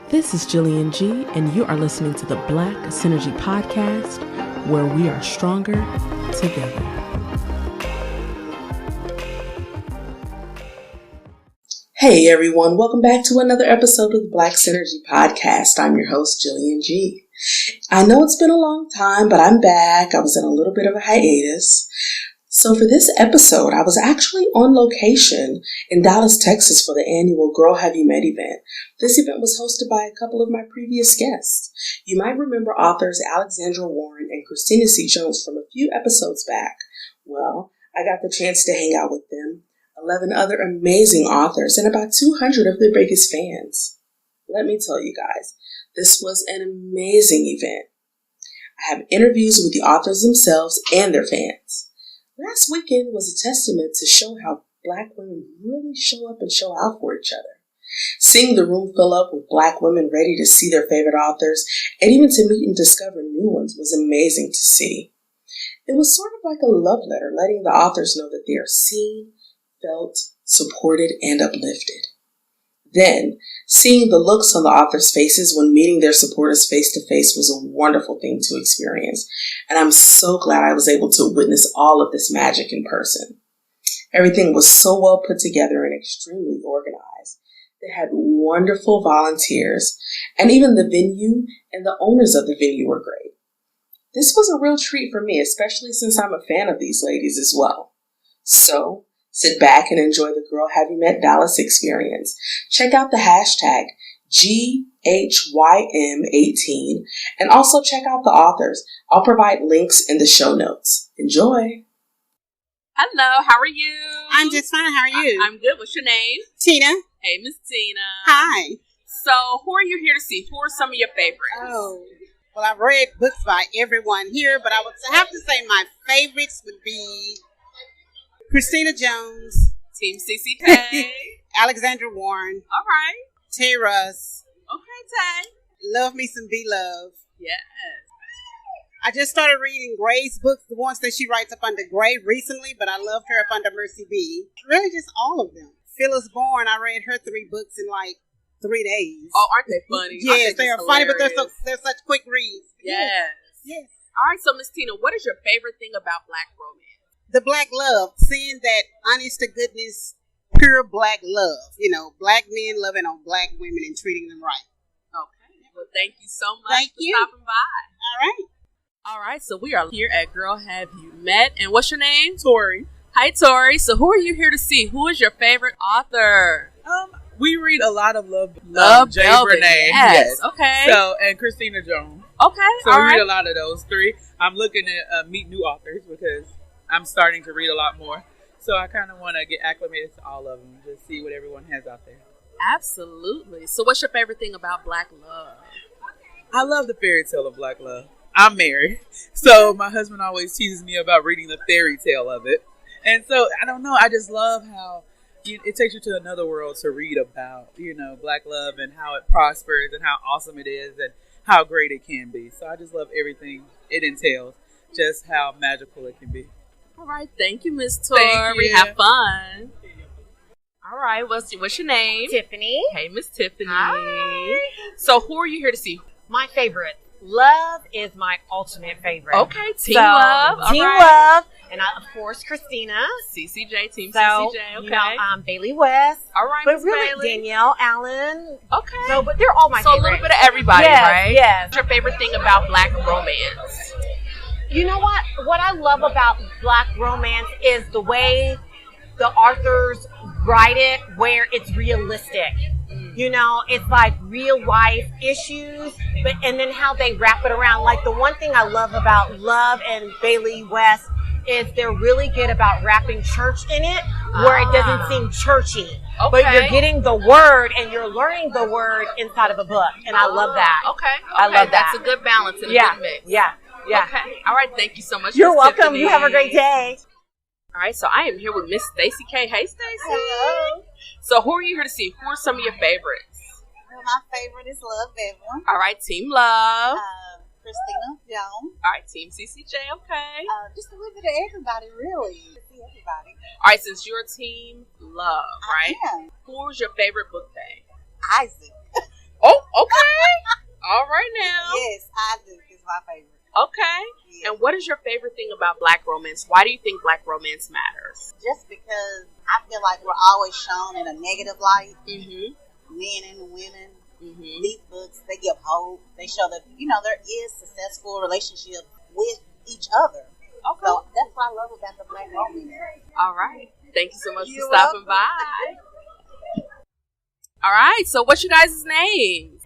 This is Jillian G, and you are listening to the Black Synergee podcast, where we are stronger together. Hey everyone, welcome back to another episode of the Black Synergee podcast. I'm your host, Jillian G. I know it's been a long time, but I'm back. I was in a little bit of a hiatus. So for this episode, I was actually on location in Dallas, Texas for the annual Girl Have You Met event. This event was hosted by a couple of my previous guests. You might remember authors Alexandra Warren and Christina C. Jones from a few episodes back. Well, I got the chance to hang out with them, 11 other amazing authors, and about 200 of their biggest fans. Let me tell you guys, this was an amazing event. I have interviews with the authors themselves and their fans. Last weekend was a testament to show how Black women really show up and show out for each other. Seeing the room fill up with Black women ready to see their favorite authors and even to meet and discover new ones was amazing to see. It was sort of like a love letter, letting the authors know that they are seen, felt, supported, and uplifted. Then, seeing the looks on the authors' faces when meeting their supporters face to face was a wonderful thing to experience, and I'm so glad I was able to witness all of this magic in person. Everything was so well put together and extremely organized. They had wonderful volunteers, and even the venue and the owners of the venue were great. This was a real treat for me, especially since I'm a fan of these ladies as well. So, sit back and enjoy the Girl Have You Met Dallas experience. Check out the hashtag GHYM18 and also check out the authors. I'll provide links in the show notes. Enjoy. Hello, how are you? I'm just fine. How are you? I'm good. What's your name? Tina. Hey, Miss Tina. Hi. So, who are you here to see? Who are some of your favorites? Oh, well, I've read books by everyone here, but I would have to say my favorites would be Christina Jones, Team CCK, Alexandra Warren, all right, Tay Russ. Okay, Tay. Love me some B-Love. Yes. I just started reading Gray's books, the ones that she writes up under Gray recently, but I loved her up under Mercy B. Really just all of them. Phyllis Bourne, I read her 3 books in like 3 days. Oh, aren't they funny? Yes, they are funny, but they're such quick reads. Yes. Yes. All right, so Miss Tina, what is your favorite thing about Black romance? The Black love, seeing that honest to goodness, pure Black love. You know, Black men loving on Black women and treating them right. Okay. Well, thank you so much for stopping by. All right, so we are here at Girl Have You Met, and what's your name? Tori. Hi, Tori. So who are you here to see? Who is your favorite author? We read a lot of Love Jay Velvet. Bernay. Yes. Okay. So, and Christina Jones. Okay. So all we right. read a lot of those 3. I'm looking to meet new authors because I'm starting to read a lot more. So I kind of want to get acclimated to all of them, just see what everyone has out there. Absolutely. So what's your favorite thing about Black love? I love the fairy tale of Black love. I'm married, so my husband always teases me about reading the fairy tale of it. And so, I don't know, I just love how it takes you to another world to read about, Black love and how it prospers and how awesome it is and how great it can be. So I just love everything it entails, just how magical it can be. All right. Thank you, Miss Tori. Thank you. Have fun. All right. What's your name? Tiffany. Hey, Miss Tiffany. Hi. So who are you here to see? My favorite. Love is my ultimate favorite. Okay. Team Love. All Team right. Love. And of course, Christina. CCJ. Team So, CCJ. Okay. Bailey West. All right, But Miss really, Bailey. Danielle Allen. Okay. So, but they're all my So favorite. a little bit of everybody, Yes, right? yes. What's your favorite thing about Black romance? You know what? What I love about Black romance is the way the authors write it, where it's realistic. You know, it's like real life issues, and then how they wrap it around. Like the one thing I love about Love and Bailey West is they're really good about wrapping church in it, where it doesn't seem churchy. Okay. But you're getting the word and you're learning the word inside of a book, and I love that. Okay. I love that. That's a good balance and a Yeah, good mix. yeah. Okay. All right. Thank you so much. You're Miss welcome. Tiffany. You have a great day. All right. So I am here with Miss Stacy K. Hey, Stacy. Hello. So who are you here to see? Who are some of your favorites? Well, my favorite is Love Bevan. All right. Team Love. Christina Jones. All right. Team CCJ. Okay. Just a little bit of everybody, really. To see everybody. All right. Since you're Team Love, right? I am. Who's your favorite book bag? Isaac. Oh, okay. All right now. Yes, I do. It's my favorite. Okay. Yeah. And what is your favorite thing about Black romance? Why do you think Black romance matters? Just because I feel like we're always shown in a negative light, Mm-hmm. men and women. Mm-hmm. These books, they give hope. They show that, there is successful relationship with each other. Okay. So that's what I love about the Black romance. All right. Thank you so much You're for stopping welcome. by. All right. So what's your guys' names?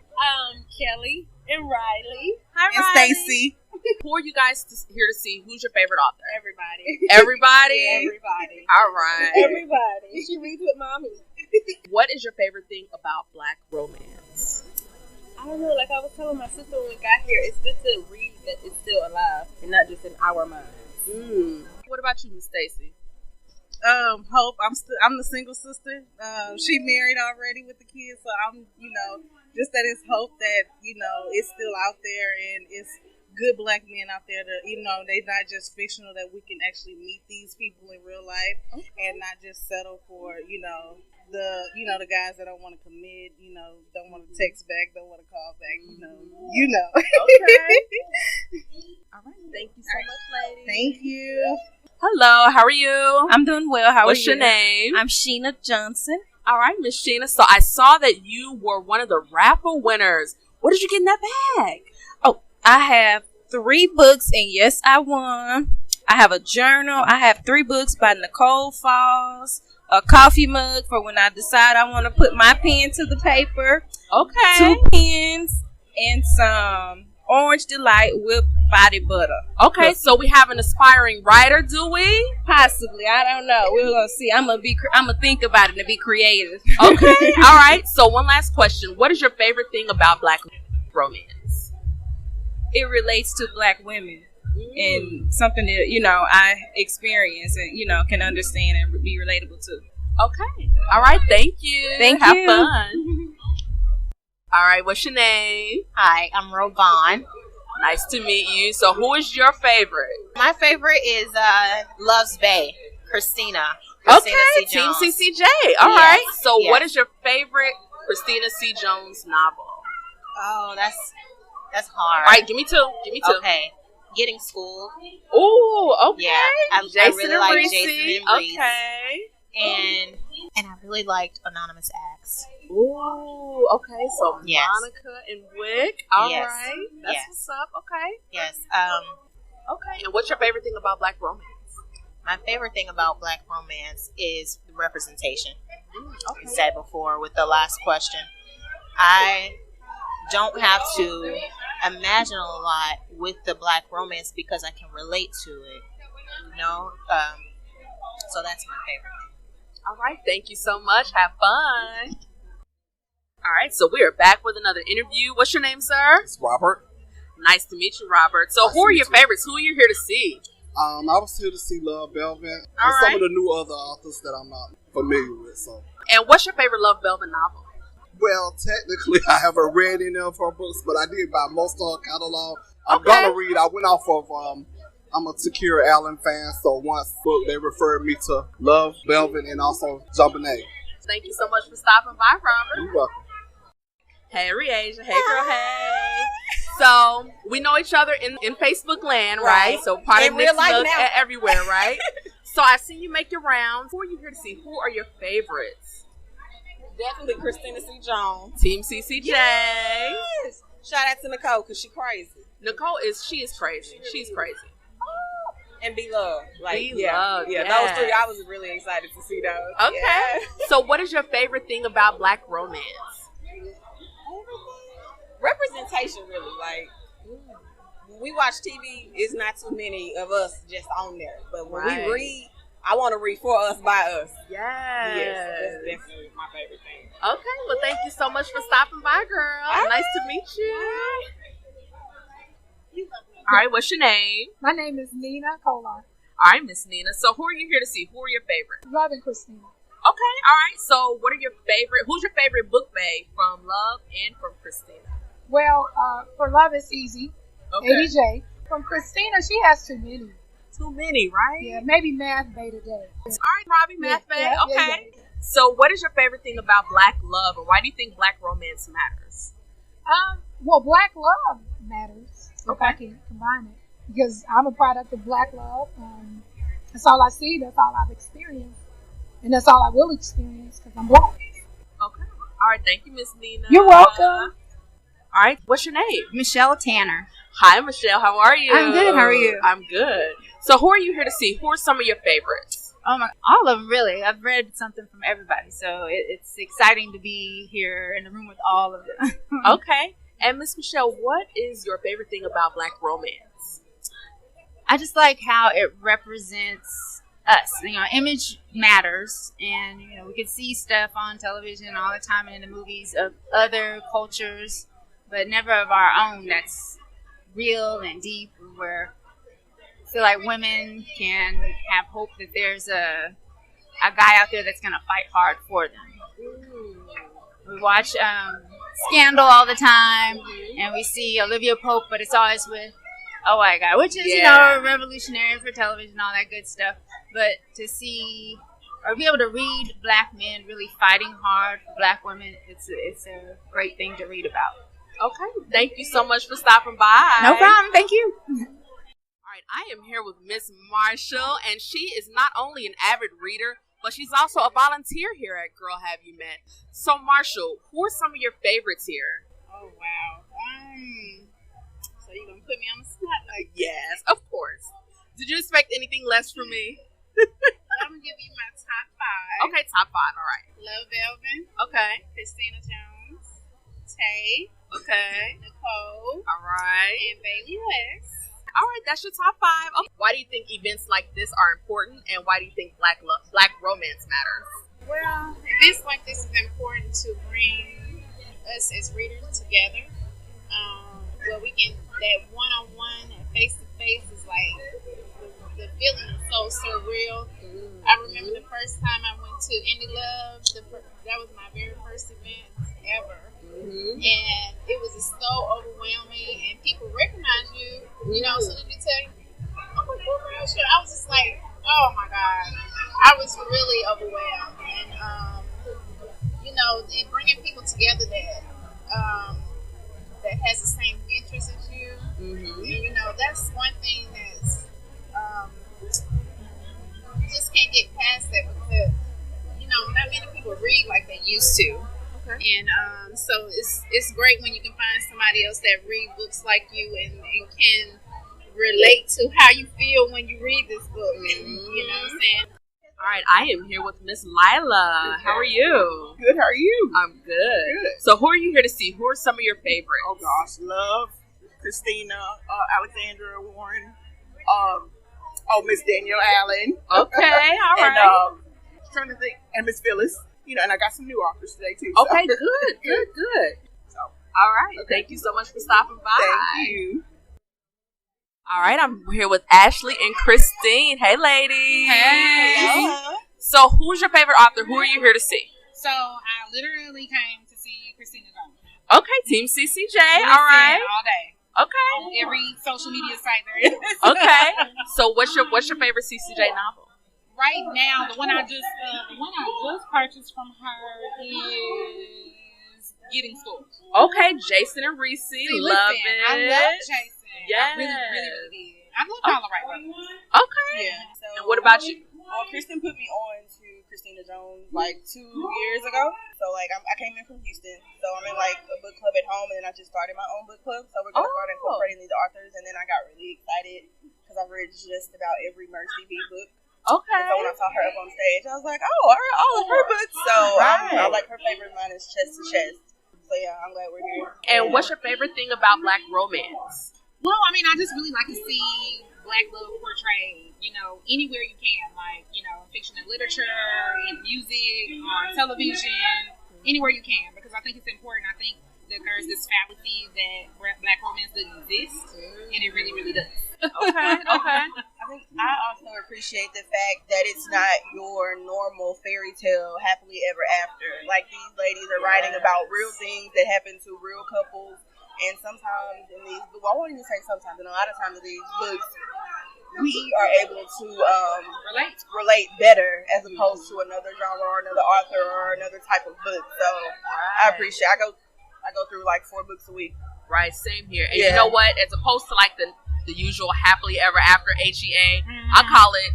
Kelly and Riley. Hi, And Riley. Stacy. Who are you guys here to see? Who's your favorite author? Everybody. Everybody? Everybody. All right. Everybody. She reads with mommy. What is your favorite thing about Black romance? I don't know, like I was telling my sister when we got here, it's good to read that it's still alive and not just in our minds. What about you, Miss Stacy? Hope. I'm the single sister. She married already with the kids, so I'm, just that it's hope that, it's still out there and it's good Black men out there that, they're not just fictional, that we can actually meet these people in real life and not just settle for, the guys that don't want to commit, don't want to text back, don't want to call back, Okay. All right. Thank you so much, ladies. Thank you. Hello. How are you? I'm doing well. How What's are you? your name? I'm Sheena Johnson. All right, Miss Sheena. So I saw that you were one of the raffle winners. What did you get in that bag? Oh, I have 3 books, and yes, I won. I have a journal. I have 3 books by Nicole Falls, a coffee mug for when I decide I want to put my pen to the paper, Okay. 2 pens, and some Orange Delight whipped body butter. Okay, so we have an aspiring writer, do we? Possibly. I don't know. We're going to see. I'm going to think about it and be creative. Okay. All right. So one last question. What is your favorite thing about Black romance? It relates to Black women. And something that, I experience and, can understand and be relatable to. Okay. All right. Thank you. Thank Have you. fun. All right. What's your name? Hi, I'm Rovon. Nice to meet you. So who is your favorite? My favorite is Love's Bay, Christina. Okay. C. Team Jones. CCJ. All right. So yes. what is your favorite Christina C. Jones novel? Oh, that's hard. All right. Give me two. Okay. Getting School. Ooh, okay. Yeah, I really like Jason and Reese. Okay. And I really liked Anonymous Acts. Ooh, okay. So Yes. Monica and Wick. All Yes. right. That's Yes. what's up. Okay. Yes. Okay. And what's your favorite thing about Black romance? My favorite thing about Black romance is the representation. Okay. I said before with the last question. I don't have to imagine a lot with the Black romance because I can relate to it. So that's my favorite thing. All right. Thank you so much. Have fun. All right. So we are back with another interview. What's your name, sir? It's Robert. Nice to meet you, Robert. So Nice who to are meet your you. favorites? Who are you here to see? I was here to see Love Belvin and All some right. of the new other authors that I'm not familiar with. So, And what's your favorite Love Belvin novel? well, technically, I haven't read any of her books, but I did buy most of her catalog. I'm Okay. gonna read. I went off of. I'm a Takira Allen fan, so once book they referred me to Love Belvin and also Jumpin' Thank you so much for stopping by, Robert. You're welcome. Hey, Riasia. Hey, girl. Hey. So we know each other in Facebook land, right? So probably In real mixed life look now. everywhere, right? So I see you make your rounds. Who are you here to see? Who are your favorites? Definitely Christina C. Jones. Team CCJ. Yes. Shout out to Nicole because she crazy. Nicole she is crazy. She's crazy. And Be Loved. Be Loved, Yeah, yes. those 3, I was really excited to see those. Okay. Yeah. So what is your favorite thing about Black romance? Representation, really. When we watch TV, it's not too many of us just on there. But when Right. we read, I want to read for us, by us. Yes. Yes, that's definitely my favorite thing. Okay. Well, thank you so much for stopping by, girl. Nice to meet you. All right. What's your name? My name is Nina Kolar. All right, Miss Nina. So who are you here to see? Who are your favorites? Love and Christina. Okay. All right. So what are your favorite? Who's your favorite book babe from Love and from Christina? Well, for Love it's easy. Okay. ABJ. From Christina, she has too many. Too many, right? Yeah, maybe Math Bay today. All right, Robbie, Math Bay. Yeah, Okay. yeah. So what is your favorite thing about Black love, or why do you think Black romance matters? Well, Black love matters. If I can combine it, because I'm a product of Black love. That's all I see. That's all I've experienced, and that's all I will experience because I'm Black. Okay. All right. Thank you, Miss Nina. You're welcome. All right. What's your name? Michelle Tanner. Hi, Michelle. How are you? I'm good. How are you? I'm good. So, who are you here to see? Who are some of your favorites? All of them, really. I've read something from everybody, so it's exciting to be here in the room with all of them. Okay. And Miss Michelle, what is your favorite thing about Black romance? I just like how it represents us. Image matters, and we can see stuff on television all the time and in the movies of other cultures, but never of our own. That's real and deep, where I feel like women can have hope that there's a guy out there that's going to fight hard for them. We watch Scandal all the time, and we see Olivia Pope, but it's always with a white guy, which is, revolutionary for television, all that good stuff. But to see or be able to read Black men really fighting hard for Black women, it's a great thing to read about. Okay. Thank you so much for stopping by. No problem. Thank you. All right. I am here with Miss Marshall, and she is not only an avid reader, but she's also a volunteer here at Girl Have You Met. So, Marshall, who are some of your favorites here? Oh, wow. So you're going to put me on the spot? Yes, of course. Did you expect anything less from me? I'm going to give you my top 5. Okay, top 5. All right. Love Belvin. Okay. Christina Jones. Tay. Okay. Nicole. All right. And Bailey West. All right, that's your top 5. Okay. Why do you think events like this are important, and why do you think Black romance matters? Well, events like this is important to bring us as readers together. Where we can, that one-on-one and face-to-face is like, the feeling is so surreal. I remember the first time I went to Indie Love, that was my very first event ever. And it was just so overwhelming, and people recognize you, as soon as you tell you, oh my God, I was just like, oh my God. I was really overwhelmed. And, and bringing people together that has the same interests as you, and, that's one thing that's, you just can't get past that because, not many people read like they used to. Okay. And so it's great when you can find somebody else that read books like you and can relate to how you feel when you read this book. And, you know what I'm saying? All right, I am here with Miss Lila. How are you? Good, how are you? I'm good. So who are you here to see? Who are some of your favorites? Oh gosh, Love, Christina, Alexandra Warren, Miss Danielle Allen. Okay, all right. And trying to think, and Miss Phyllis. And I got some new authors today too. So. Okay, good. So, all right. Okay. Thank you so much for stopping by. Thank you. All right, I'm here with Ashley and Christine. Hey, ladies. Hey. Hello. So, who's your favorite author? Who are you here to see? So, I literally came to see Christina Jones. Okay, Team CCJ. All right. All day. Okay. On every social media site there is. Okay. So, what's your favorite CCJ novel? Right now, the one I just purchased from her is Getting School. Okay, Jason and Reese. Love it. I love Jason. Yes. I really did. I love all the right brothers. Okay. Yeah. So, and what about you? Kristen put me on to Christina Jones like 2 years ago. So I came in from Houston. So I'm in a book club at home, and then I just started my own book club. So we're gonna start incorporating these authors, and then I got really excited because I've read just about every Mercy B book. Okay. And so when I saw her up on stage, I was like, oh, I read all of her books. So I like her favorite. Mine is Chest to Chest. So yeah, I'm glad we're here. And what's your favorite thing about Black romance? Well, I mean, I just really like to see Black love portrayed, anywhere you can. Fiction and literature, in music, on television, anywhere you can. Because I think it's important. I think that there's this fallacy that Black romance doesn't exist. And it really, really does. Okay. I think I also appreciate the fact that it's not your normal fairy tale happily ever after. Like, these ladies are writing about real things that happen to real couples, and sometimes in these books, I won't even say sometimes, in a lot of times in these books, we are able to relate better as opposed to another genre or another author or another type of book. So I appreciate. I go I go through like 4 books a week. Right, same here. And you know what? As opposed to like the usual happily ever after HEA, I call it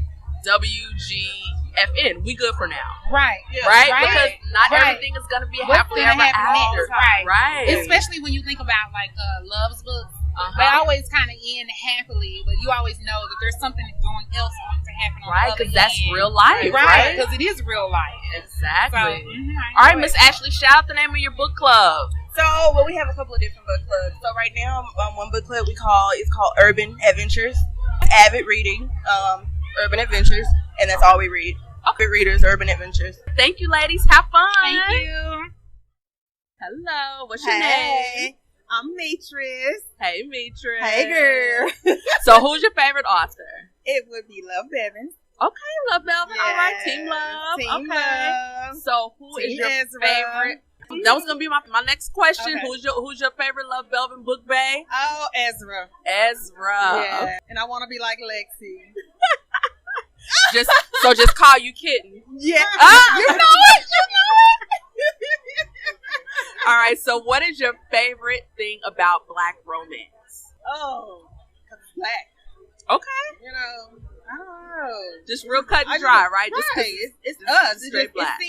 WGFN. We good for now. Right. Right? Because not everything is going to be happily ever after. Right. Especially when you think about like Love's books. They always kind of end happily, but you always know that there's something going else going to happen on the other because that's end. real life. Right, because it is real life. Exactly. So, all right, Miss Ashley, shout out the name of your book club. So, well, we have a couple of different book clubs. So right now, one book club it's called Urban Adventures. Avid reading, Urban Adventures, and that's all we read. Avid readers, Urban Adventures. Thank you, ladies. Have fun. Thank you. Hello. What's your name? I'm Matris. Hey, Matris. Hey, girl. So, who's your favorite author? It would be Love Bevins. Okay, Love Belvin. Yes. All right, Team Love. Team okay. Love. So, who is your favorite? That was gonna be my next question. Okay. Who's your favorite Love Belvin book, bae? Oh, Ezra. Yeah. Okay. And I want to be like Lexi. just call you Kitten. Yeah. You know it. All right. So, what is your favorite thing about Black romance? Oh, cause it's Black. Okay. You know, I don't know. Just real cut and dry, right? Right. It's us. Straight Black.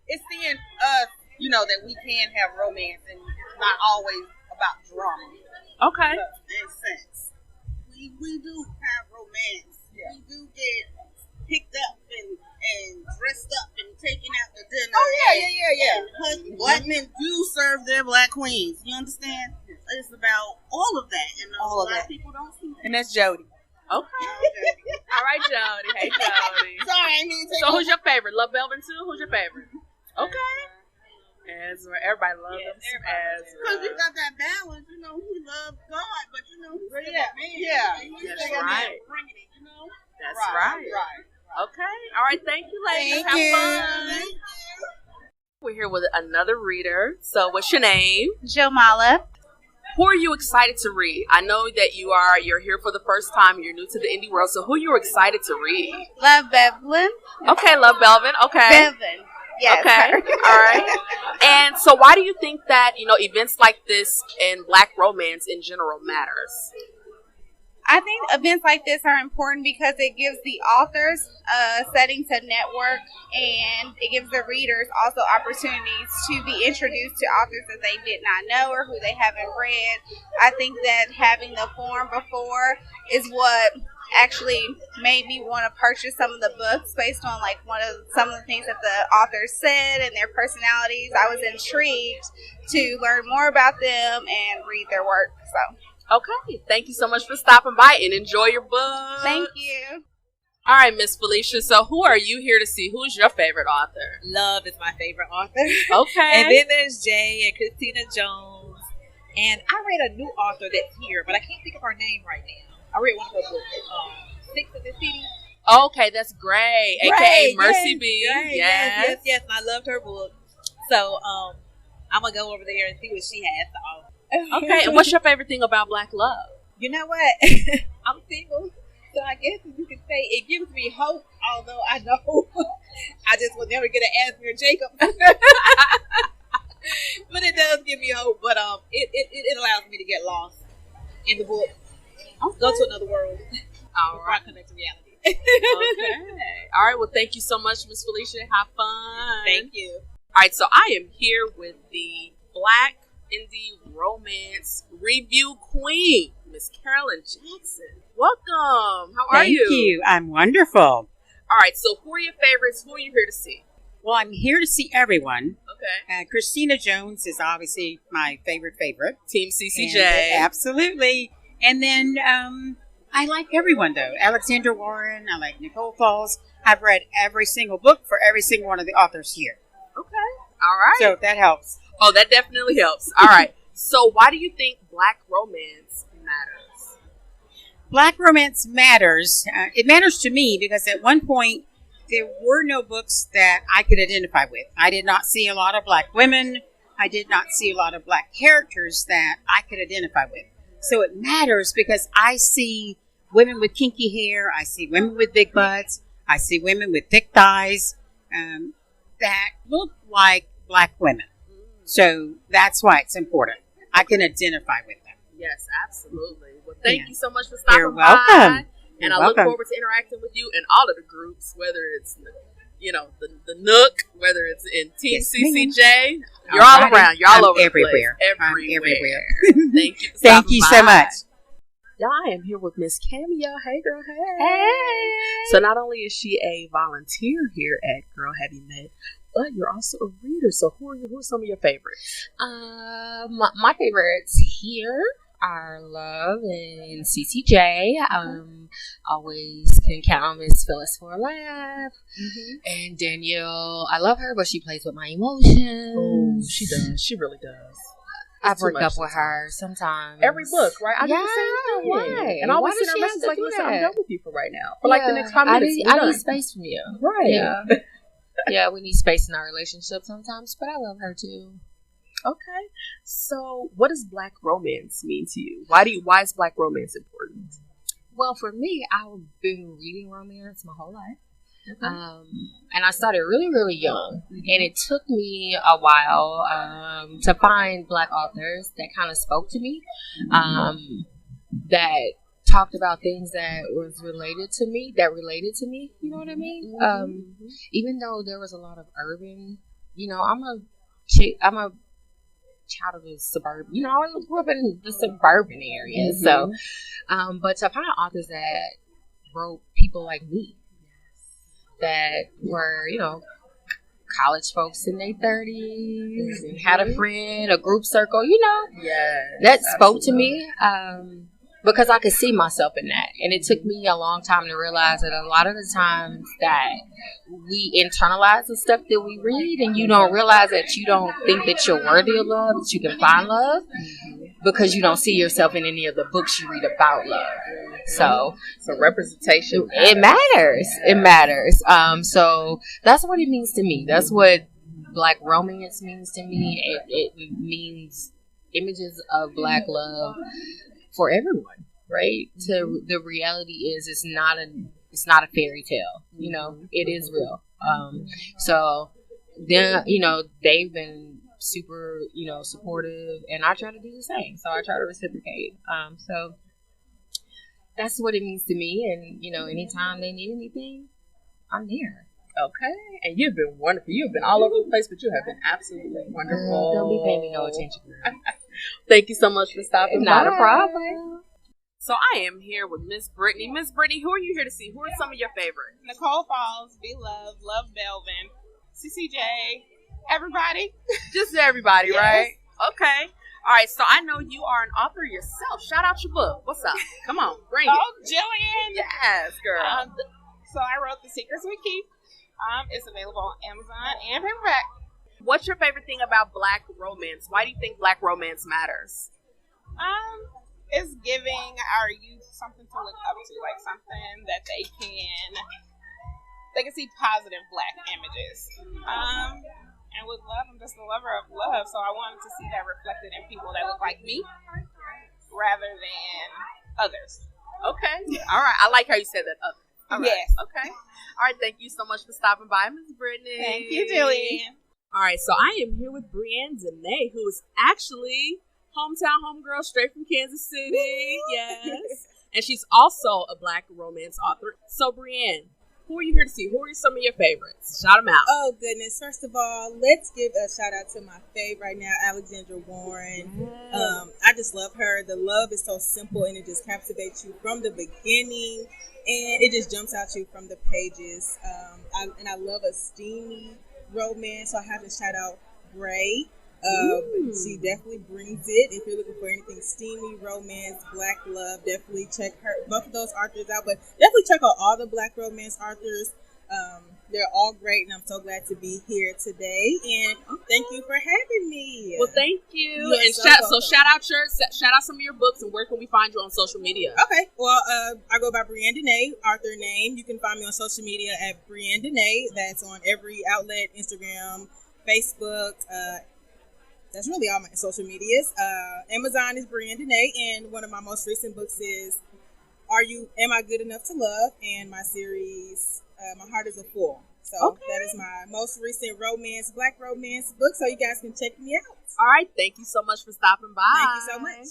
It's seeing us. You know that we can have romance and it's not always about drama. Okay. In sense, we do have romance. Yeah. We do get picked up and dressed up and taken out to dinner. Oh yeah. And Black men do serve their Black queens. You understand? It's about all of that, and a lot of people don't see that. And that's Jody. Okay. All right, Jody. Hey, Jody. Sorry, I mean. So, who's your favorite? Love Belvin too? Who's your favorite? Okay. Ezra. Everybody loves Ezra. Because you got that balance, you know, he loves God, but you know, he's still a man. That's right. Bringing it, you know? That's right. Okay. All right. Thank you, ladies. Thank you. Have fun. We're here with another reader. So, what's your name? Jomala. Who are you excited to read? I know that you're here for the first time. You're new to the indie world. So, who are you excited to read? Love Bevlin. Okay, Love Belvin. Okay. Bevin. Yes. Okay. All right. And so why do you think that, events like this and Black romance in general matters? I think events like this are important because it gives the authors a setting to network, and it gives the readers also opportunities to be introduced to authors that they did not know or who they haven't read. I think that having the forum before is what actually made me want to purchase some of the books based on like some of the things that the authors said and their personalities. I was intrigued to learn more about them and read their work. So okay, thank you so much for stopping by and enjoy your book. Thank you. All right, Miss Felicia. So who are you here to see? Who's your favorite author? Love is my favorite author. Okay. And then there's Jay and Christina Jones. And I read a new author that's here, but I can't think of her name right now. I read one of her books, Six in the City. Okay, that's great. AKA Mercy B. Yes. And I loved her book. So I'm going to go over there and see what she has to offer. Okay, and what's your favorite thing about Black love? You know what? I'm single, so I guess you could say it gives me hope, although I know I just will never get an Asmir Jacob. But it does give me hope, but it allows me to get lost in the book. Go to another world. All right. Connect to reality. Okay. All right. Well, thank you so much, Miss Felicia. Have fun. Thank you. All right. So I am here with the Black indie romance review queen, Miss Carolyn Jackson. Welcome. How are you? Thank you. I'm wonderful. All right. So who are your favorites? Who are you here to see? Well, I'm here to see everyone. Okay. Christina Jones is obviously my favorite. Team CCJ. Absolutely. And then I like everyone, though. Alexandra Warren. I like Nicole Falls. I've read every single book for every single one of the authors here. Okay. All right. So that helps. Oh, that definitely helps. All right. So why do you think Black romance matters? Black romance matters. It matters to me because at one point, there were no books that I could identify with. I did not see a lot of Black women. I did not see a lot of Black characters that I could identify with. So it matters because I see women with kinky hair. I see women with big butts. I see women with thick thighs that look like Black women. So that's why it's important. I can identify with them. Yes, absolutely. Well, thank you so much for You're stopping welcome. by. And I look forward to interacting with you in all of the groups, whether it's, the Nook, whether it's in Team CCJ. You're all around. You're all over everywhere. The place. Everywhere. Thank you. Thank you so much. Y'all, I am here with Miss Cameo. Hey, girl. Hey. So not only is she a volunteer here at Girl Have You Met, but you're also a reader. So who are some of your favorites? My favorites here are Love and CCJ. Always can count on Miss Phyllis for a laugh. And Danielle, I love her, but she plays with my emotions. Oh, she does. She really does. I break up with her sometimes. Every book, right? I do the same thing. Why? And I always send her Why does messages she have like, to do listen, that? I'm done with you for right now. For like the next 5 minutes. I need space from you. Right. Yeah. Yeah, we need space in our relationship sometimes, but I love her too. Okay. So what does Black romance mean to you? Why is Black romance important? Well, for me, I've been reading romance my whole life. And I started really, really young. And it took me a while to find Black authors that kind of spoke to me, that talked about things that was related to me, you know what I mean? Even though there was a lot of urban, I'm a child of the suburban, I grew up in the suburban area. So, but to find authors that wrote people like me, that were, college folks in their 30s and had a friend, a group circle, that spoke to me because I could see myself in that. And it took me a long time to realize that a lot of the times that we internalize the stuff that we read and you don't realize that you don't think that you're worthy of love, that you can find love because you don't see yourself in any of the books you read about love. So representation matters. It matters. So that's what it means to me. That's what Black romance means to me. It means images of Black love for everyone, right? So the reality is it's not a fairy tale. It is real. So then they've been super supportive, and I try to do the same. So I try to reciprocate. So that's what it means to me. And, anytime they need anything, I'm there. Okay. And you've been wonderful. You've been all over the place, but you have been absolutely wonderful. Don't be paying me no attention, girl. Thank you so much for stopping by. Not a problem. So I am here with Miss Brittany. Miss Brittany, who are you here to see? Who are some of your favorites? Nicole Falls, Be Love, Love Belvin, CCJ, everybody. Just everybody, Yes. right? Okay. All right, so I know you are an author yourself. Shout out your book. What's up? Come on, bring it. Jillian. Yes, girl. So I wrote The Secrets We Keep. It's available on Amazon and paperback. What's your favorite thing about Black romance? Why do you think Black romance matters? It's giving our youth something to look up to, like something that they can see positive Black images. And with love, I'm just a lover of love, so I wanted to see that reflected in people that look like me rather than others. Okay. All right. I like how you said that. All right. Yes. Okay. All right. Thank you so much for stopping by, Miss Brittany. Thank you, Jillian. All right. So I am here with Brienne Dene, who is actually hometown homegirl straight from Kansas City. Yes. And she's also a Black romance author. So Brienne, who are you here to see? Who are some of your favorites? Shout them out. Oh, goodness. First of all, let's give a shout out to my fave right now, Alexandra Warren. I just love her. The love is so simple, and it just captivates you from the beginning, and it just jumps out you from the pages. I love a steamy romance, so I have to shout out Gray. She definitely brings it. If you're looking for anything steamy, romance, Black love, definitely check both of those authors out. But definitely check out all the Black romance authors. They're all great, and I'm so glad to be here today. And thank you for having me. Well, thank you. You're And so shout out some of your books, and where can we find you on social media? Okay. Well, I go by Brienne Dene, author name. You can find me on social media at Brienne Dene. That's on every outlet: Instagram, Facebook. That's really all my social medias. Amazon is Brienne Dene, and one of my most recent books is Am I Good Enough to Love? And my series, My Heart is a Fool. So that is my most recent black romance book. So you guys can check me out. All right. Thank you so much for stopping by. Thank you so much.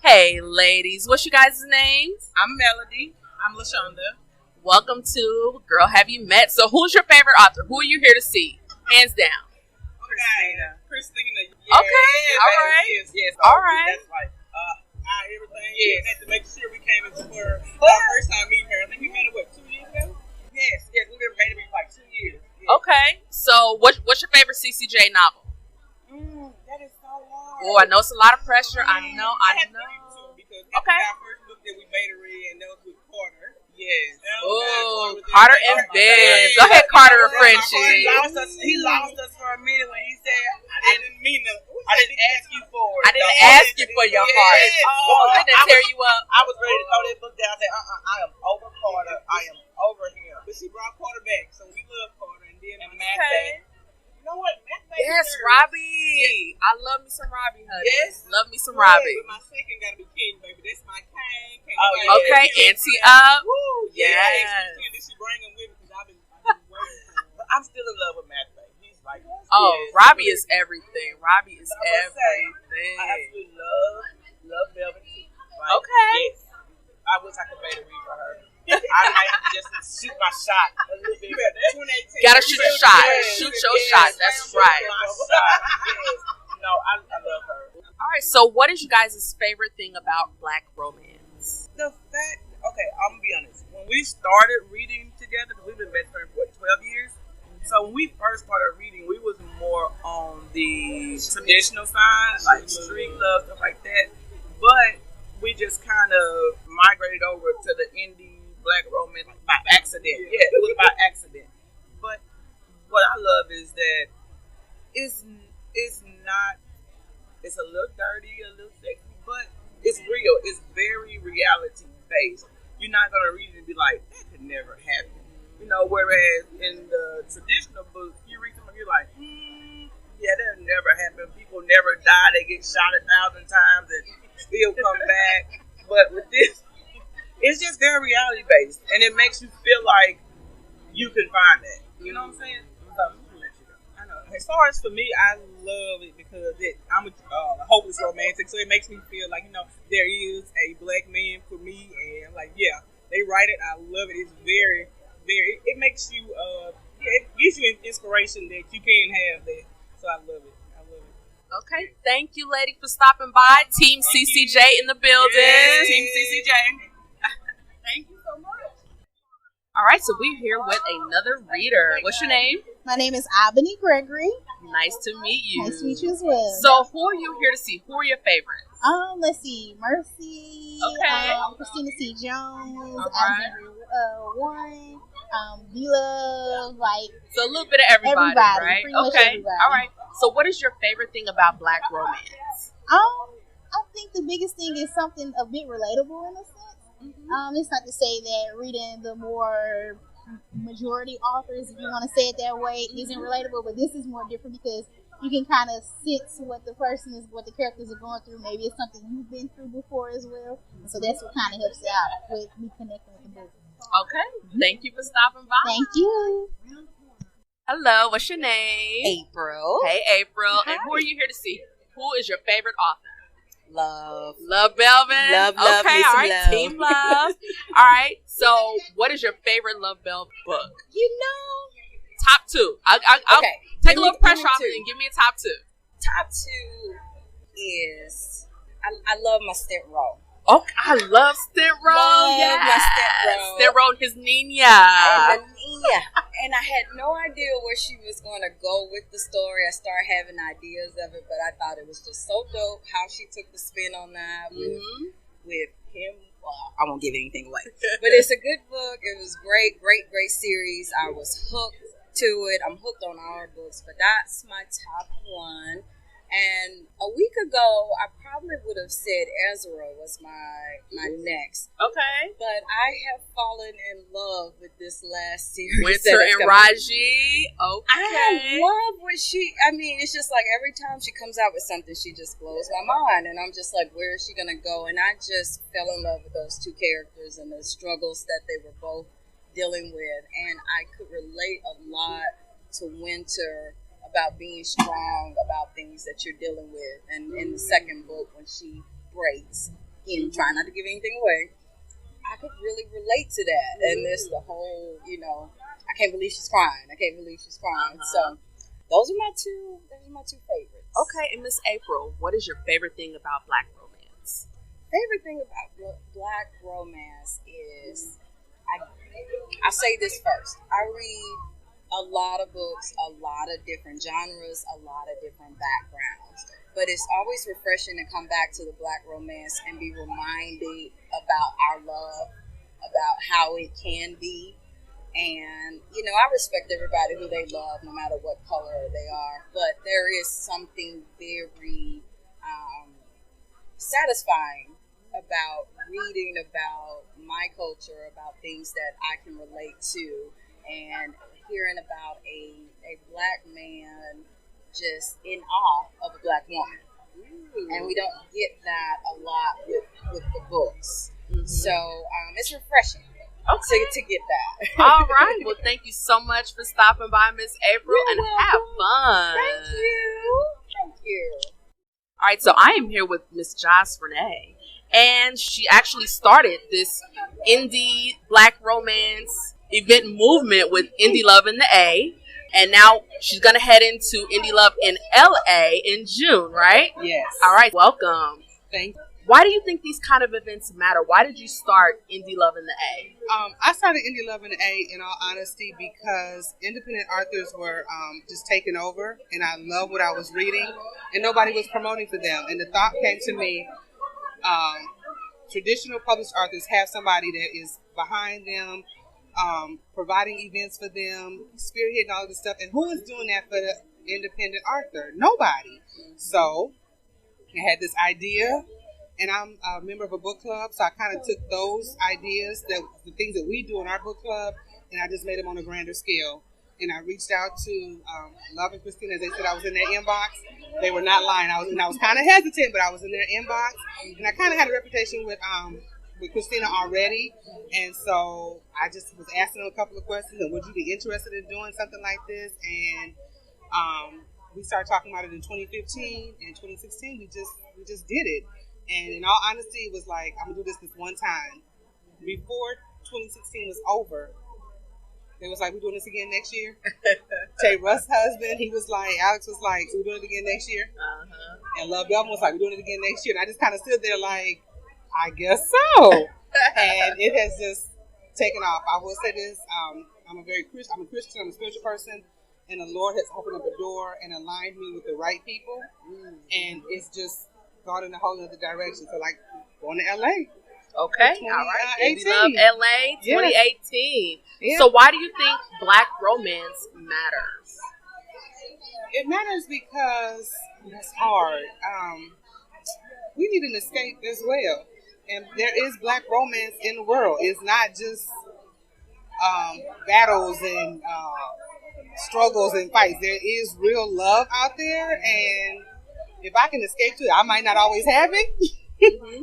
Hey, ladies. What's your guys' names? I'm Melody. I'm LaShonda. Welcome to Girl Have You Met? So who's your favorite author? Who are you here to see? Hands down. Christina. Okay. All right. Yes. All right. That's like everything. Yes. Had to make sure we came into her first time meeting her. I think we met her 2 years ago. Yes. We've been dating for like 2 years. Yes. Okay. So what's your favorite CCJ novel? That is so hard. Oh, I know it's a lot of pressure. I know. Because our first book that we made her read, and that was with Carter. Yes. Oh, Carter and Ben. Go ahead, Carter and Frenchie. He lost us for a minute when he said, I didn't ask you for it. I didn't ask you for your heart. Oh, didn't tear you up. I was ready to throw that book down. I said, I am over Carter. I am over him. But she brought Carter back, so we love Carter. And then Matt. You know what? Yes, Robbie. I love me some Robbie, honey. Yes. Love me some Robbie. But my second got to be King, baby. That's my King. Okay, Auntie Up. Woo. Yes. Did she bring him with me? Because I've been waiting for him. But I'm still in love with Matt. He's like, Robbie is everything. Robbie is everything. I absolutely love Melvin too. Okay. Yes. I wish I could beta read for her. I might just shoot my shot a little bit. 2018. Gotta shoot your shot. Shoot your shot. That's right. No, I love her. All right. So, what is you guys' favorite thing about Black romance? The fact. Okay, I'm gonna be honest. When we started reading together, because we've been best friends for 12 years. So when we first started reading, we was more on the traditional side, like street love, stuff like that. But we just kind of migrated over to the indie Black romance by accident. Yeah, it was by accident. But what I love is that it's not, it's a little dirty, a little sexy, but it's real. It's very reality based. You're not going to read it and be like, that could never happen. You know, whereas in the traditional books, you read them and you're like, yeah, that'll never happen. People never die. They get shot 1,000 times and still come back. But with this, it's just very reality based. And it makes you feel like you can find that. You know what I'm saying? So, I know. As far as for me, I love it because I'm a hopeless romantic. So it makes me feel like, you know, there is a black man for me. And I'm like, yeah, they write it. I love it. It's very... it makes you it gives you an inspiration that you can have that. So I love it. Okay, thank you, lady, for stopping by. Team CCJ in the building. Yes, Team CCJ. Thank you so much. All right, so we're here with another reader. What's your name? My name is Albany Gregory. Nice to meet you. Nice to meet you as well. So who are you here to see? Who are your favorites? Let's see. Mercy. Okay. Christina C. Jones. Alexandra Warren. V-Love. So a little bit of everybody, right? Pretty much everybody. All right. So what is your favorite thing about Black romance? I think the biggest thing is something a bit relatable in a sense. Mm-hmm. It's not to say that reading the more majority authors, if you want to say it that way, isn't relatable, but this is more different because you can kind of sense what the characters are going through. Maybe it's something you've been through before as well. So that's what kind of helps out with me connecting with the book. Okay. Thank you for stopping by. Thank you. Hello. What's your name? April. Hey, April. Hi. And who are you here to see? Who is your favorite author? Love. Love Belvin? Love, okay, all right. love. Team Love. All right. So what is your favorite Love Belvin book? You know. Top two. I'll okay. Take a little pressure off it and give me a top two. Top two is, I love my stint role. Oh, I love Stint Road. Yes. Stint Road, his Nina. And I had no idea where she was going to go with the story. I started having ideas of it, but I thought it was just so dope how she took the spin on that with him. Well, I won't give anything away. But it's a good book. It was great series. I was hooked to it. I'm hooked on all her books, but that's my top one. And a week ago, I probably would have said Ezra was my next. Okay. But I have fallen in love with this last series. Winter and Raji. Okay. I love what it's just like every time she comes out with something, she just blows my mind. And I'm just like, where is she going to go? And I just fell in love with those two characters and the struggles that they were both dealing with, and I could relate a lot to Winter about being strong about things that you're dealing with. And in the second book, when she breaks, trying not to give anything away, I could really relate to that. And it's the whole, I can't believe she's crying. I can't believe she's crying. So those are my two favorites. Okay, and Miss April, what is your favorite thing about Black romance? Favorite thing about Black romance is, I'll say this first. I read a lot of books, a lot of different genres, a lot of different backgrounds. But it's always refreshing to come back to the Black romance and be reminded about our love, about how it can be. And, I respect everybody who they love, no matter what color they are. But there is something very satisfying about reading about my culture, about things that I can relate to, and hearing about a Black man just in awe of a Black woman. And we don't get that a lot with the books. So it's refreshing to get that. All right. Well, thank you so much for stopping by, Miss April, and have fun. Thank you. Thank you. All right, so I am here with Miss Joss Renee, and she actually started this indie Black romance event movement with Indie Love in the A, and now she's going to head into Indie Love in LA in June, right? Yes. All right, welcome. Thank you. Why do you think these kind of events matter? Why did you start Indie Love in the A? I started Indie Love in the A, in all honesty, because independent authors were just taking over, and I love what I was reading, and nobody was promoting for them. And the thought came to me, traditional published authors have somebody that is behind them, providing events for them, spearheading all of this stuff. And who is doing that for the independent author? Nobody. So I had this idea, and I'm a member of a book club, so I kind of took those ideas, the things that we do in our book club, and I just made them on a grander scale. And I reached out to Love and Christina, as they said I was in their inbox. They were not lying. I was kind of hesitant, but I was in their inbox, and I kind of had a reputation with Christina already, and so I just was asking them a couple of questions, and would you be interested in doing something like this? And we started talking about it in 2015, and 2016 we just did it. And in all honesty, it was like, I'm gonna do this one time. Before 2016 was over, they was like, we're doing this again next year. Tay Russ' husband, Alex was like, so we're doing it again next year. And Love Belvin was like, we're doing it again next year. And I just kind of stood there like, I guess so. And it has just taken off. I will say this, I'm a Christian, I'm a spiritual person, and the Lord has opened up a door and aligned me with the right people. And it's just gone in a whole other direction. So like going to LA. Okay, all right. Indie Love LA 2018. Yeah. So why do you think Black romance matters? It matters because it's hard. We need an escape as well. And there is Black romance in the world. It's not just battles and struggles and fights. There is real love out there, and if I can escape to it, I might not always have it,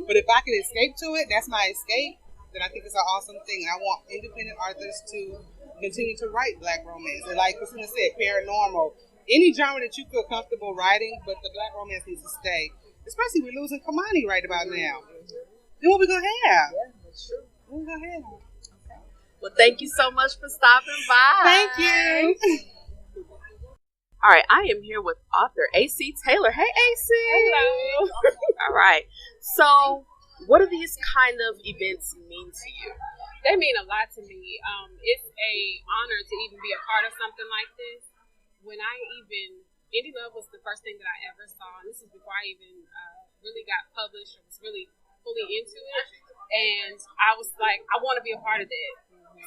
but if I can escape to it, that's my escape, then I think it's an awesome thing. And I want independent authors to continue to write Black romance. And like Christina said, paranormal, any genre that you feel comfortable writing, but the Black romance needs to stay. Especially we're losing Kamani right about now. Then what we gonna have? Yeah, that's true. What we gonna have? Okay. Well, thank you so much for stopping by. Thank you. All right, I am here with author A.C. Taylor. Hey, A.C. Hello. All right. So, what do these kind of events mean to you? They mean a lot to me. It's a honor to even be a part of something like this. Indie Love was the first thing that I ever saw, and this is before I even really got published or was really fully into it. And I was like, I want to be a part of that.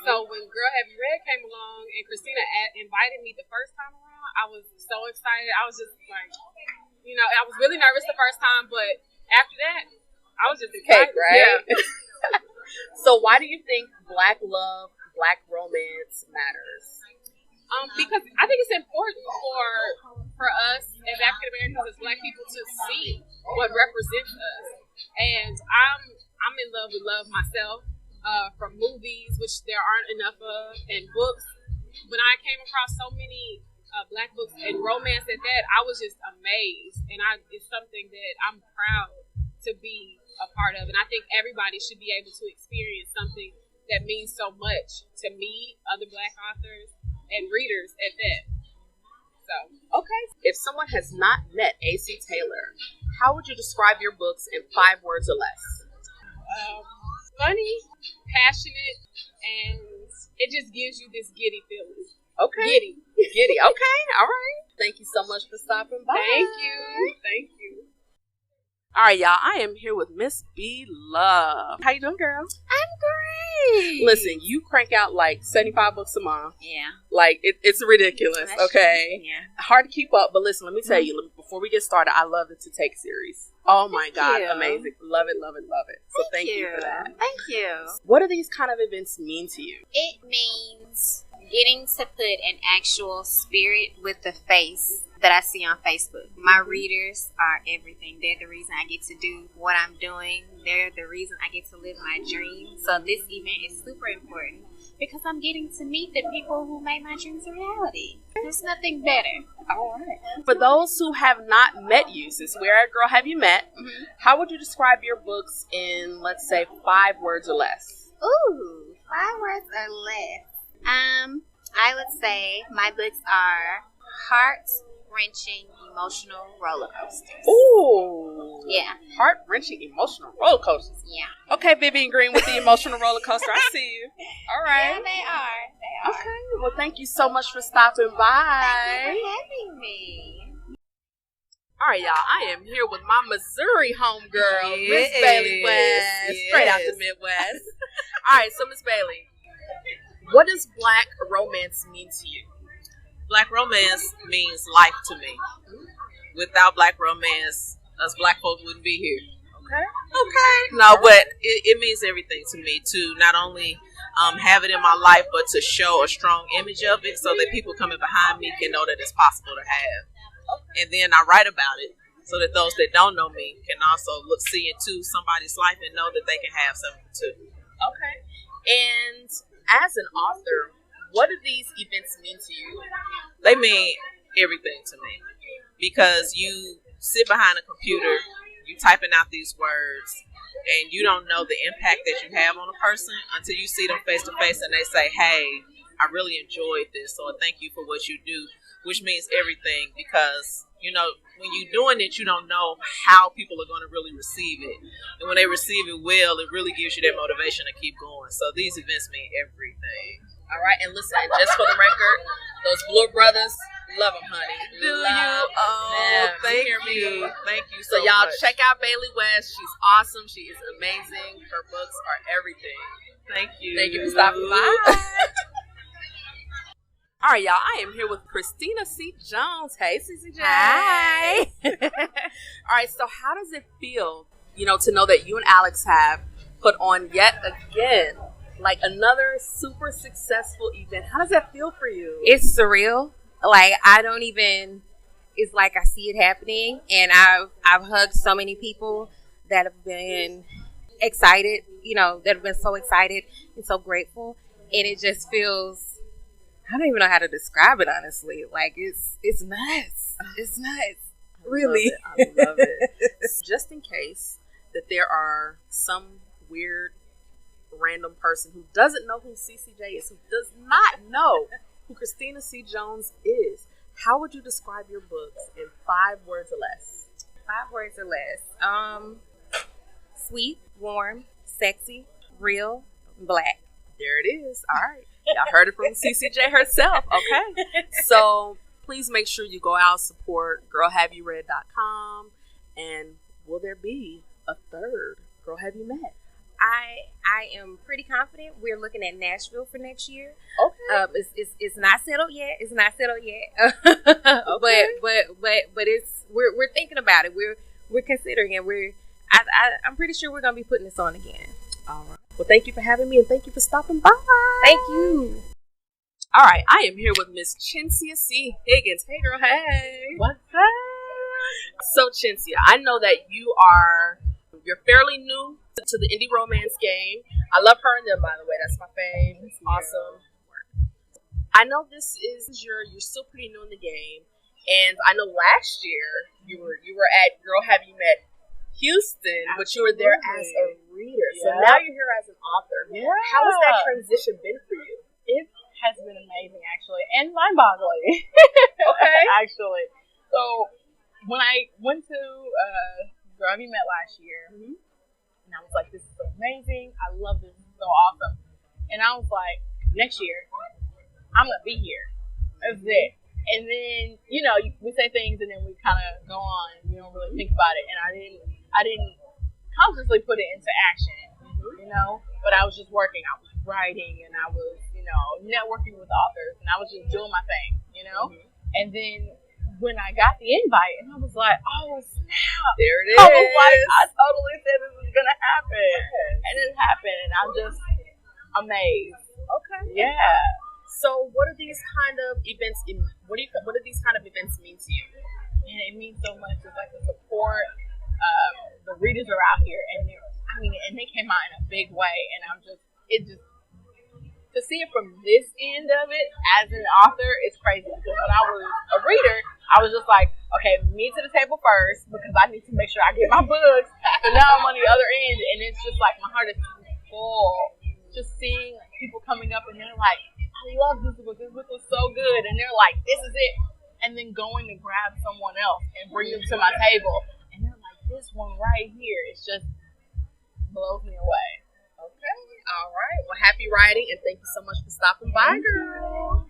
So when Girl Have You Read came along and Christina invited me the first time around, I was so excited. I was just like, I was really nervous the first time, but after that, I was just excited. Right? Yeah. So why do you think Black love, Black romance matters? Because I think it's important for us as African Americans, as Black people, to see what represents us. And I'm in love with love myself. from movies, which there aren't enough of, and books. When I came across so many Black books and romance at that, I was just amazed, and it's something that I'm proud to be a part of, and I think everybody should be able to experience something that means so much to me, other Black authors, and readers at that. So, okay. If someone has not met A.C. Taylor, how would you describe your books in 5 words or less? Funny, passionate, and it just gives you this giddy feeling. Okay. Giddy. Okay. All right. Thank you so much for stopping by. Thank you. All right, y'all. I am here with Miss B Love. How you doing, girl? I'm great. Listen, you crank out like 75 books a month. Yeah. Like, it's ridiculous, okay? Yeah. Hard to keep up, but listen, let me tell you, before we get started, I love the To Take series. Oh, my God. you. Amazing. Love it. So thank you for that. Thank you. What do these kind of events mean to you? It means getting to put an actual spirit with the face that I see on Facebook. My readers are everything. They're the reason I get to do what I'm doing. They're the reason I get to live my dream. So this event is super important because I'm getting to meet the people who make my dreams a reality. There's nothing better. All right. For those who have not met you, since we're at Girl Have You Met, how would you describe your books in, let's say, 5 words or less? Ooh, 5 words or less. I would say my books are heart-wrenching emotional roller coasters. Ooh. Yeah. Heart-wrenching emotional roller coasters. Yeah. Okay, Vivian Green with the emotional roller coaster. I see you. All right. Yeah, they are. Okay. Well, thank you so much for stopping by. Thank you for having me. All right, y'all. I am here with my Missouri homegirl, Miss Bailey West, straight out the Midwest. All right, so Miss Bailey, what does Black romance mean to you? Black romance means life to me. Without Black romance, us Black folks wouldn't be here. Okay. No, but it means everything to me to not only have it in my life, but to show a strong image of it so that people coming behind me can know that it's possible to have. And then I write about it so that those that don't know me can also see into somebody's life and know that they can have something too. Okay. And as an author, what do these events mean to you? They mean everything to me because you sit behind a computer, you typing out these words, and you don't know the impact that you have on a person until you see them face to face and they say, hey, I really enjoyed this, or thank you for what you do, which means everything because, you know, when you're doing it, you don't know how people are going to really receive it. And when they receive it well, it really gives you that motivation to keep going. So these events mean everything. All right, and listen, just for the record, those Blue Brothers, love them, honey. Do love you? Oh, them. thank Hear you. me? Thank you So so y'all much. check out Bailey West. She's awesome. She is amazing. Her books are everything. Thank you. Thank you for stopping by. All right, y'all. I am here with Christina C. Jones. Hey, CC Jones. Hi. All right, so how does it feel, to know that you and Alex have put on yet again, like another super successful event? How does that feel for you? It's surreal. Like, it's like I see it happening, and I've hugged so many people that have been excited, that have been so excited and so grateful, and it just feels, I don't even know how to describe it, honestly. Like, it's nuts. It's nuts. Really. I love it. Just in case that there are some weird random person who doesn't know who CCJ is, who does not know who Christina C. Jones is, how would you describe your books in 5 words or less? 5 words or less. Sweet, warm, sexy, real, Black. There it is. All right. Y'all heard it from CCJ herself. Okay. So please make sure you go out, support girlhaveyouread.com, and will there be a third Girl Have You Met? I am pretty confident. We're looking at Nashville for next year. Okay. It's not settled yet. It's not settled yet. Okay. But it's we're thinking about it. We're considering it. I'm pretty sure we're gonna be putting this on again. All right. Well, thank you for having me, and thank you for stopping by. Thank you. All right, I am here with Miss Chinsia C. Higgins. Hey, girl. Hey. What's up? So, Chinsia, I know that you're fairly new to the indie romance game. I love her and them, by the way. That's my fave. It's awesome work. I know this is you're still pretty new in the game, and I know last year you were at Girl Have You Met Houston, but you were there as a reader. So now you're here as an author. Yeah. How has that transition been for you? It has been amazing, actually, and mind-boggling. Okay. Actually. So when I went to Girl Have You Met last year, and I was like, this is so amazing. I love this. It's so awesome. And I was like, next year, I'm going to be here. That's it. And then, you know, we say things and then we kind of go on. We don't really think about it. And I didn't consciously put it into action, you know, but I was just working. I was writing and I was, you know, networking with authors and I was just doing my thing, you know. And then when I got the invite, and I was like, oh, snap. There it is. I was like, I totally said this was going to happen. And it happened. And I'm just amazed. Okay. Yeah. So what are these kind of events, what do these kind of events mean to you? And it means so much. It's like the support. The readers are out here. And they came out in a big way. And to see it from this end of it as an author is crazy, because when I was a reader, I was just like, okay, me to the table first, because I need to make sure I get my books. So now I'm on the other end, and it's just like my heart is full. Just seeing people coming up and they're like, I love this book was so good, and they're like, this is it. And then going to grab someone else and bring them to my table, and they're like, this one right here, it just blows me away. Okay. All right. Well, happy writing, and thank you so much for stopping by, girl.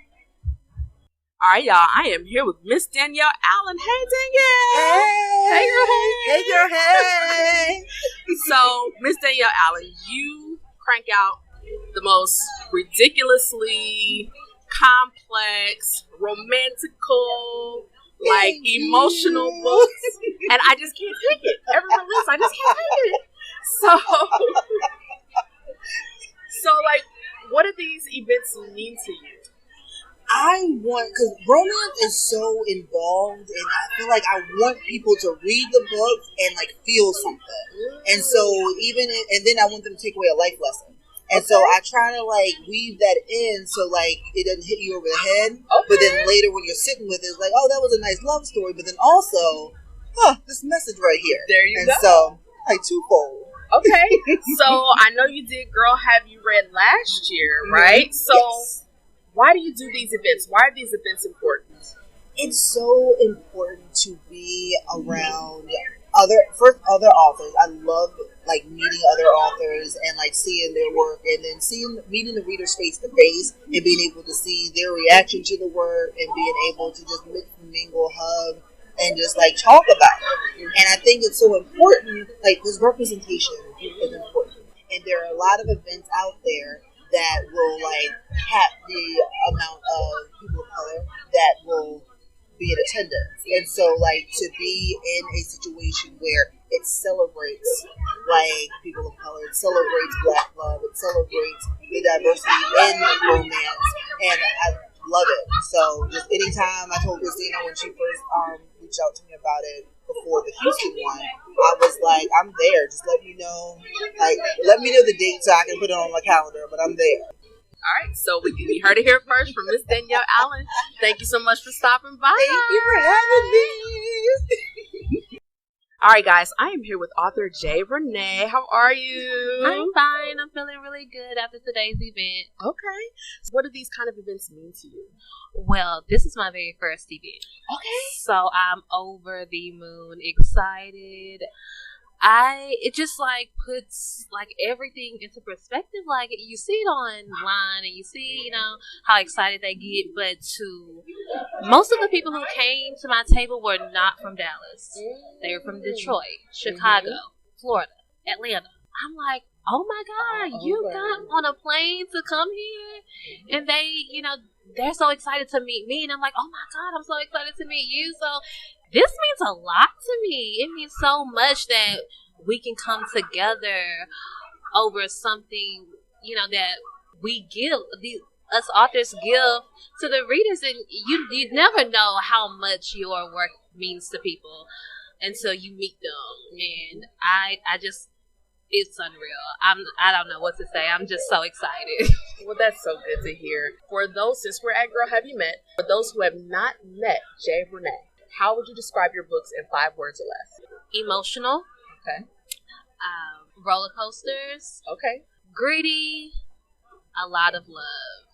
All right, y'all. I am here with Miss Danielle Allen. Hey, Danielle. Hey, girl. Hey, girl. Hey. So, Miss Danielle Allen, you crank out the most ridiculously complex, romantical, like emotional books, and I just can't take it. Every release, I just can't take it. So, like, what do these events mean to you? Because romance is so involved, and I feel like I want people to read the book and, like, feel something. And so, and then I want them to take away a life lesson. And so I try to, like, weave that in so, like, it doesn't hit you over the head. Okay. But then later when you're sitting with it, it's like, oh, that was a nice love story. But then also, this message right here. There you go. And so, like, twofold. Okay. So I know you did Girl Have You Read last year, right? So why do you do these events? Why are these events important? It's so important to be around other authors. I love, like, meeting other authors and, like, seeing their work, and then meeting the readers face to face and being able to see their reaction to the work and being able to just mix and mingle, hug, and just, like, talk about it. And I think it's so important, like, this representation is important. And there are a lot of events out there that will, like, cap the amount of people of color that will be in attendance. And so, like, to be in a situation where it celebrates, like, people of color, it celebrates Black love, it celebrates the diversity in romance, and I love it. So just anytime, I told Christina when she first reached out to me about it before the Houston one, I was like, I'm there. Just let me know, the date so I can put it on my calendar, but I'm there. All right, so we heard it here first from Miss Danielle Allen. Thank you so much for stopping by. Thank you for having me. All right, guys, I am here with author Jay Renee. How are you? I'm fine. I'm feeling really good after today's event. Okay. So what do these kind of events mean to you? Well, this is my very first event. Okay. So I'm over the moon, excited. It just, like, puts, like, everything into perspective. Like, you see it online and you see, you know, how excited they get, but most of the people who came to my table were not from Dallas. They were from Detroit, Chicago, Florida, Atlanta. I'm like, oh my God, you got on a plane to come here? And they, you know, they're so excited to meet me. And I'm like, oh my God, I'm so excited to meet you. So this means a lot to me. It means so much that we can come together over something, you know, that we give, us authors give to the readers. And you never know how much your work means to people until you meet them. And it's unreal. I don't know what to say. I'm just so excited. Well, that's so good to hear. For those, since we're at Girl Have You Met, for those who have not met Jay Renee, how would you describe your books in 5 words or less? Emotional. Okay. Roller coasters. Okay. Gritty. A lot of love.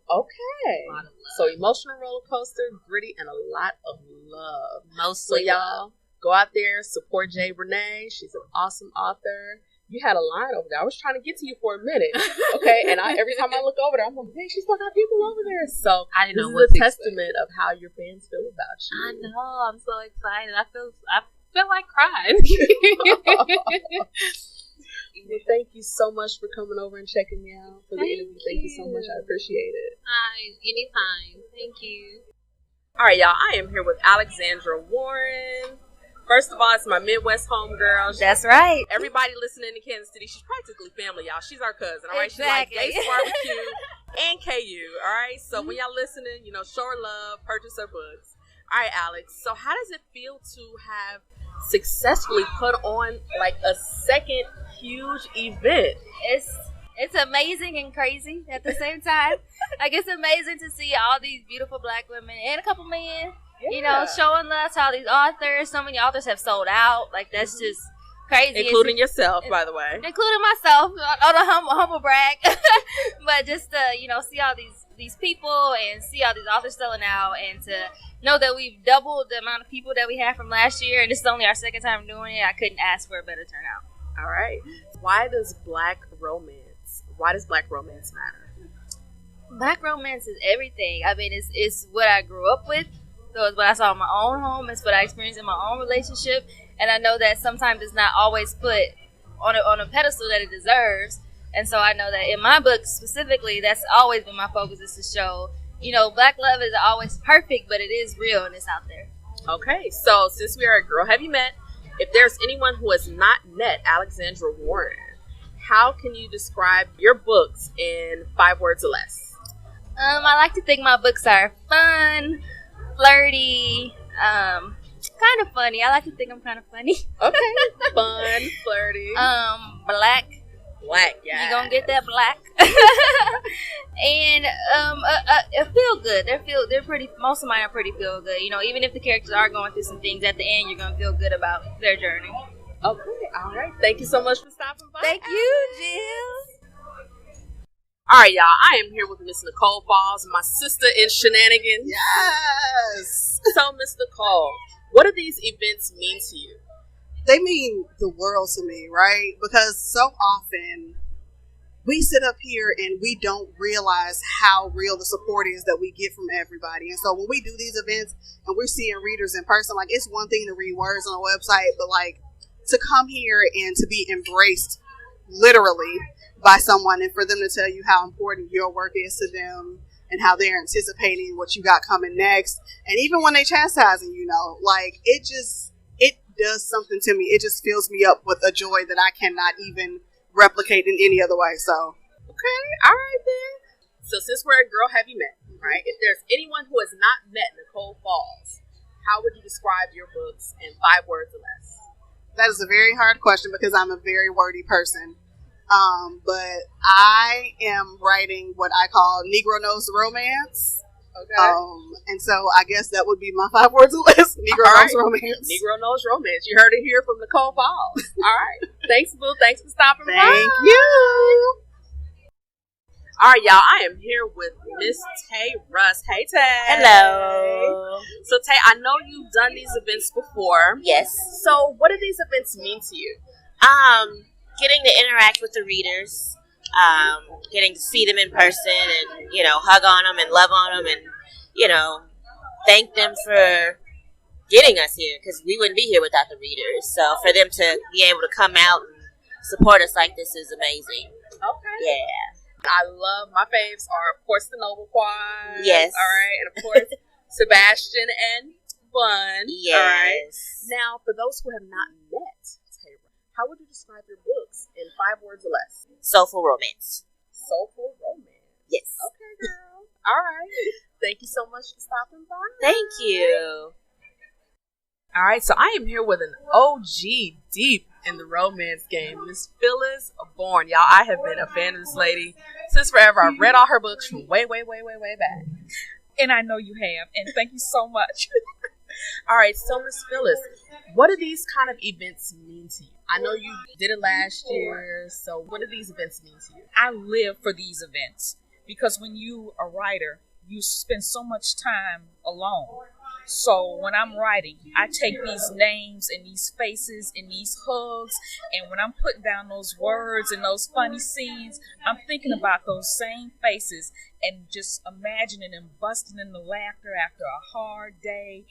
Okay. A lot of love. So emotional roller coaster, gritty, and a lot of love. Mostly so y'all, go out there, support Jay Renee. She's an awesome author. You had a line over there. I was trying to get to you for a minute. Okay. And every time I look over there, I'm like, dang, she's still got people over there. So I didn't know this what is a to testament of how your fans feel about you. I know. I'm so excited. I feel like crying. Well, thank you so much for coming over and checking me out for the interview. Thank you so much. I appreciate it. Anytime. Thank you. All right, y'all. I am here with Alexandra Warren. First of all, it's my Midwest homegirl. That's right. Everybody listening in Kansas City, she's practically family, y'all. She's our cousin, all right? Exactly. She's like Gates Barbecue and KU, all right? So when y'all listening, show her love, purchase her books. All right, Alex. So how does it feel to have successfully put on like a second huge event? It's amazing and crazy at the same time. Like, it's amazing to see all these beautiful Black women and a couple men, showing love to all these authors. So many authors have sold out. Like, that's just crazy. Including yourself, by the way. Including myself, on a humble brag. But just to, see all these people and see all these authors selling out, and to know that we've doubled the amount of people that we had from last year, and this is only our second time doing it, I couldn't ask for a better turnout. All right. Why does black romance matter? Black romance is everything. I mean, it's what I grew up with. So it's what I saw in my own home. It's what I experienced in my own relationship. And I know that sometimes it's not always put on a pedestal that it deserves. And so I know that in my book specifically, that's always been my focus, is to show, Black love is always perfect, but it is real and it's out there. Okay, so since we are at Girl Have You Met, if there's anyone who has not met Alexandra Warren, how can you describe your books in 5 words or less? I like to think my books are fun, flirty, kind of funny. I like to think I'm kind of funny. Okay, fun, flirty. Black. Black, yeah. You gonna get that black. And feel good. They're pretty. Most of mine are pretty feel good. Even if the characters are going through some things, at the end you're gonna feel good about their journey. Okay, all right. Thank you so much for stopping by. Thank you, Jill. All right, y'all. I am here with Miss Nicole Falls, my sister in shenanigans. Yes. So, Miss Nicole, what do these events mean to you? They mean the world to me, right? Because so often we sit up here and we don't realize how real the support is that we get from everybody. And so when we do these events and we're seeing readers in person, like, it's one thing to read words on a website, but like to come here and to be embraced literally by someone, and for them to tell you how important your work is to them and how they're anticipating what you got coming next. And even when they chastising, like, it does something to me. It just fills me up with a joy that I cannot even replicate in any other way. So, okay, all right then. So since we're at Girl Have You Met, right? If there's anyone who has not met Nicole Falls, how would you describe your books in 5 words or less? That is a very hard question because I'm a very wordy person. But I am writing what I call Negro Knows Romance. Okay. And so I guess that would be my 5 words or less. Negro Knows Romance. Negro Knows Romance. You heard it here from Nicole Falls. All right. Thanks, Boo. Thanks for stopping by. Thank you. All right, y'all. I am here with Miss Tay Russ. Hey, Tay. Hello. So, Tay, I know you've done these events before. Yes. So, what do these events mean to you? Getting to interact with the readers, getting to see them in person and, hug on them and love on them and, thank them for getting us here, because we wouldn't be here without the readers. So for them to be able to come out and support us like this is amazing. Okay. Yeah. I love, my faves are, of course, the Noble Quad. Yes. All right. And, of course, Sebastian and Bun. Yes. All right. Now, for those who have not met Taylor, how would you describe your books in 5 words or less? Soulful romance. Soulful romance. Yes. Okay, girl. All right. Thank you so much for stopping by. Thank you. All right. So I am here with an OG deep in the romance game, Miss Phyllis Warren. Y'all, I have been a fan of this lady since forever. I've read all her books from way back. And I know you have, and thank you so much. All right, so Miss Phyllis, what do these kind of events mean to you? I know you did it last year, so what do these events mean to you? I live for these events because when you are a writer, you spend so much time alone. So when I'm writing, I take these names and these faces and these hugs, and when I'm putting down those words and those funny scenes, I'm thinking about those same faces and just imagining them busting into laughter after a hard day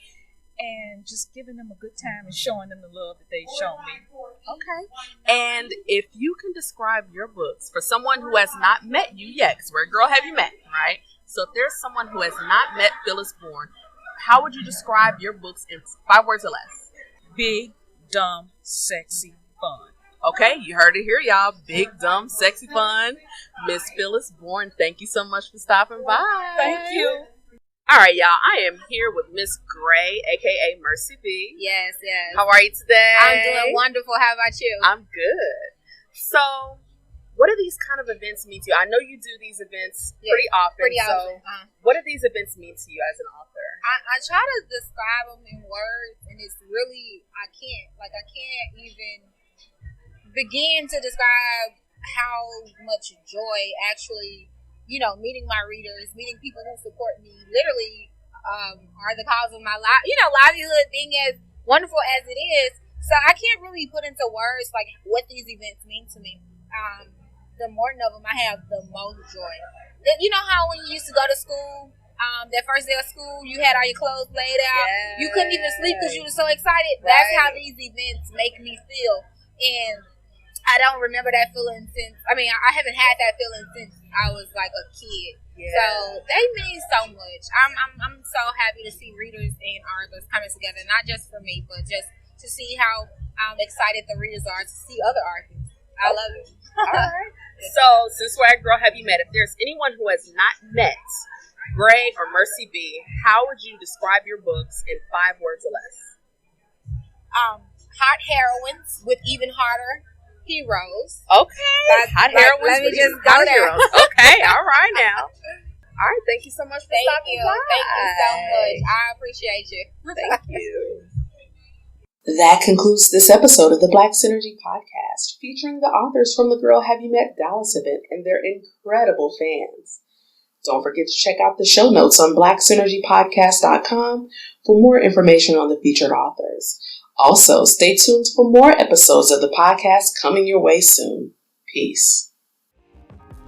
and just giving them a good time and showing them the love that they've shown me. Okay. And if you can describe your books for someone who has not met you yet, because we're a Girl Have You Met, right? So if there's someone who has not met Phyllis Warren, how would you describe your books in 5 words or less? Big, dumb, sexy, fun. Okay, you heard it here, y'all. Big, dumb, sexy, fun. Miss Phyllis Warren, thank you so much for stopping by. Thank you. All right, y'all. I am here with Miss Gray, a.k.a. Mercy B. Yes. How are you today? I'm doing wonderful. How about you? I'm good. So, what do these kind of events mean to you? I know you do these events pretty often. So, what do these events mean to you as an author? I try to describe them in words, and it's really, I can't even begin to describe how much joy actually, meeting my readers, meeting people who support me, literally are the cause of my livelihood being as wonderful as it is. So I can't really put into words like what these events mean to me. The morning of them, I have the most joy. You know how when you used to go to school, that first day of school, you had all your clothes laid out. Yes. You couldn't even sleep because you were so excited. Right. That's how these events make me feel. And I don't remember that feeling since, I haven't had that feeling since I was like a kid. Yeah. So they mean so much. I'm so happy to see readers and authors coming together, not just for me, but just to see how excited the readers are to see other artists. I love it. All right. So, since we're at Girl Have You Met, if there's anyone who has not met Gray or Mercy B, how would you describe your books in 5 words or less? Hot heroines with even hotter heroes. Okay. Hot heroines let me with just even go hotter there. heroes. Okay. All right now. All right. Thank you so much for stopping by. Thank you so much. I appreciate you. Thank you. That concludes this episode of the Black Synergee podcast, featuring the authors from the Girl Have You Met Dallas event and their incredible fans. Don't forget to check out the show notes on blacksynergypodcast.com for more information on the featured authors. Also, stay tuned for more episodes of the podcast coming your way soon. Peace.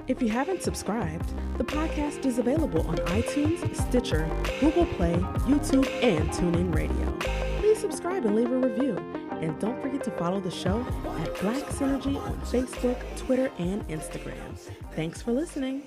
If you haven't subscribed, the podcast is available on iTunes, Stitcher, Google Play, YouTube, and TuneIn Radio. Please subscribe and leave a review. And don't forget to follow the show at Black Synergee on Facebook, Twitter, and Instagram. Thanks for listening.